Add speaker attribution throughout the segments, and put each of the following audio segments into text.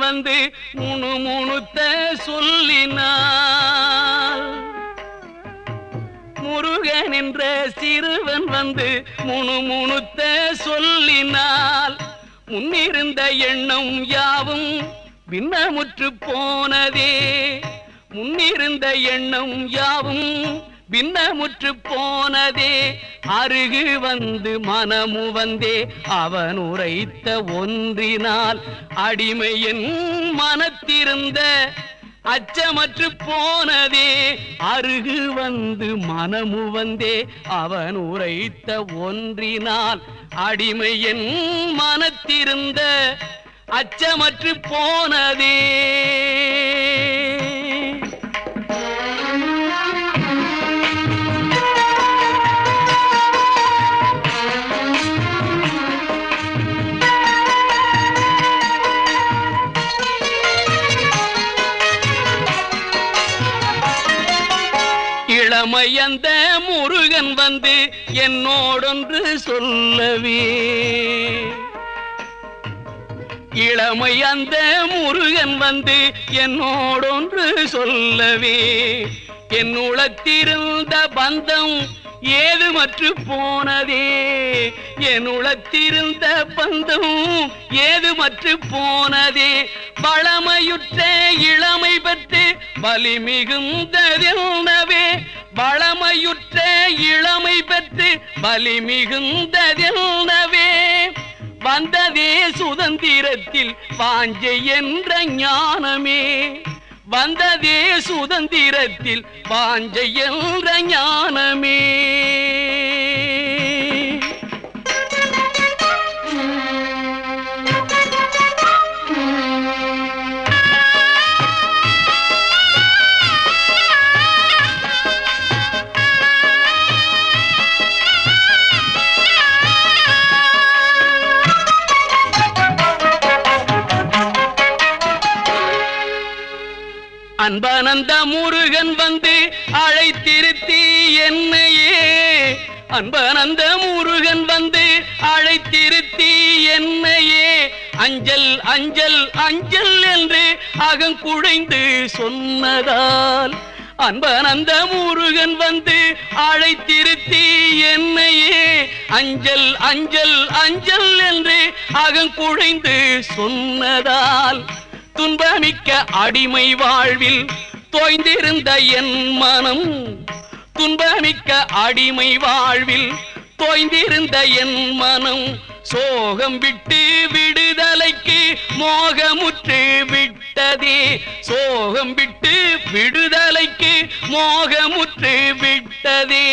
Speaker 1: வந்து முணுமுணுத்த சொல்லினாள். முருகன் என்ற சிறுவன் வந்து முணுமுணுத்த சொல்லினாள். முன்னிருந்த எண்ணம் யாவும் பின்னமுற்று போனதே. முன்னிருந்த எண்ணம் யாவும் பின்னமுற்று போனதே. அருகு வந்து மனமு வந்தே அவன் உரைத்த ஒன்றினால் அடிமையின் மனத்திருந்த அச்சமற்று போனதே. அருகு வந்து மனமு வந்தே அவன் உரைத்த ஒன்றினால் அடிமையின் மனத்திருந்த அச்சமற்று போனதே. இளமையந்த முருகன் வந்து என்னோடொன்று சொல்லவே. இளமை அந்த முருகன் வந்து என்னோடொன்று சொல்லவே. என் உளத்திருந்த பந்தம் ஏதுமற்று போனதே. என் உளத்திருந்த பந்தம் ஏதுமற்று போனதே. பழமையுற்ற இளமை பெற்று பலி மிகுந்ததென்னவே. பழமையுற்ற இளமை பெற்று பலி மிகுந்ததென்னவே. வந்ததே சுதந்திரத்தில் வாஞ்சை என்ற ஞானமே. வந்ததே சுதந்திரத்தில் வாஞ்சை என்ற ஞானமே. அன்பனந்த முருகன் வந்து அழைத்திருத்தி என்னையே. அன்பனந்த முருகன் வந்து அழைத்திருத்தி என்னையே. அஞ்சல் அஞ்சல் அஞ்சல் என்று அகங்குழைந்து சொன்னதால். அன்பனந்த முருகன் வந்து அழைத்திருத்தி என்னையே. அஞ்சல் அஞ்சல் அஞ்சல் என்று அகங்குழைந்து சொன்னதால். துன்பமிக்க அடிமை வாழ்வில் தோய்ந்திருந்த என் மனம். துன்பமிக்க அடிமை வாழ்வில் தோய்ந்திருந்த என் மனம். சோகம் விட்டு விடுதலைக்கு மோகமுற்று விட்டதே. சோகம் விட்டு விடுதலைக்கு மோகமுற்று விட்டதே.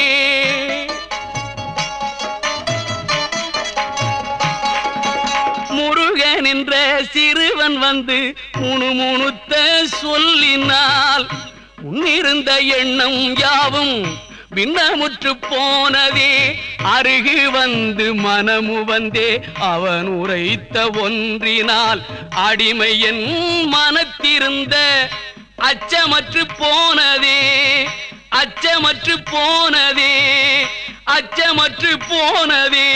Speaker 1: முருகன் என்ற சிறுவன் வந்து முணுமுணுத்த சொல்லினால். உன்னிருந்த எண்ணம் யாவும் பின்னமுற்று போனதே. அருகு வந்து மனமு வந்தே அவன் உரைத்த ஒன்றினால் அடிமை என் மனத்திருந்த அச்சமற்று போனதே. அச்சமற்று போனதே. அச்சமற்று போனதே.